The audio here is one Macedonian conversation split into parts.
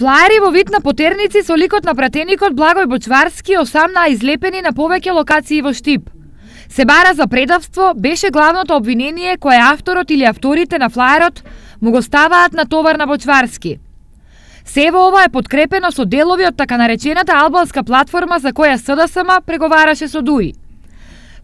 Флаери во вид на потерници со ликот на пратеникот Благој Бочварски осамнаа излепени на повеќе локации во Штип. Се бара за предавство, беше главното обвинение кое авторот или авторите на флаерот му го ставаат на товар на Бочварски. Сево ова е подкрепено со делови од така наречената албанска платформа за која СДСМ преговараше со ДУИ.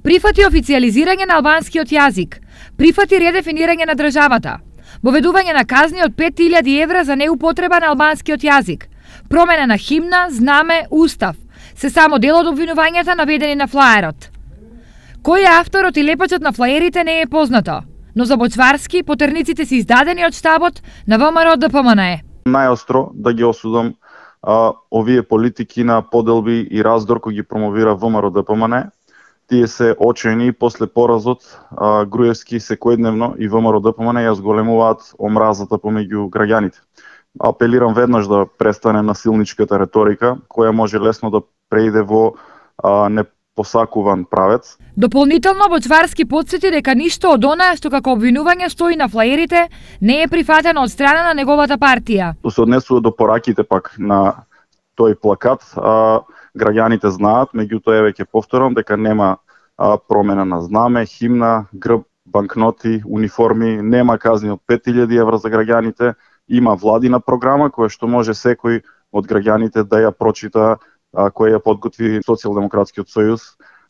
Прифати официализирање на албанскиот јазик, прифати редефинирање на државата, воведување на казни од 5000 евра за неупотреба на албанскиот јазик, промена на химна, знаме, устав, се само дел од обвинувањата наведени на флаерот. Кој е авторот и лепачот на флаерите не е познато, но за Бочварски потерниците се издадени од штабот на ВМРО ДПМНЕ. Најостро да ги осудам овие политики на поделби и раздор кои ги промовира ВМРО ДПМНЕ. Тие се очени после поразот Груевски секојдневно и ВМРО ДПМНЕ ја зголемуваат омразата помеѓу граѓаните. Апелирам веднаш да престане насилничката реторика, која може лесно да преиде во непосакуван правец. Дополнително Бочварски потсети дека ништо од она што како обвинување стои на флаерите не е прифатено од страна на неговата партија. Тоа се однесува до пораките пак на тој плакат. Граѓаните знаат, меѓутоа еве ќе повторам дека нема промена на знаме, химна, грб, банкноти, униформи, нема казни од 5000 евра за граѓаните, има владина програма која што може секој од граѓаните да ја прочита, која ја подготви Социјалдемократскиот сојуз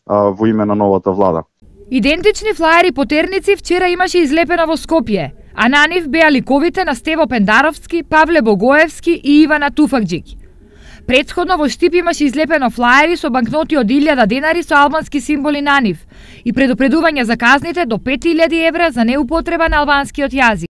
во име на новата влада. Идентични флаери потерници вчера имаше излепено во Скопје, а на нив беа ликовите на Стево Пендаровски, Павле Богоевски и Ивана Туфакџик. Претходно во Штип имаше излепено флаери со банкноти од 1000 денари со албански символи на нив и предупредување за казните до 5000 евра за неупотреба на албанскиот јазик.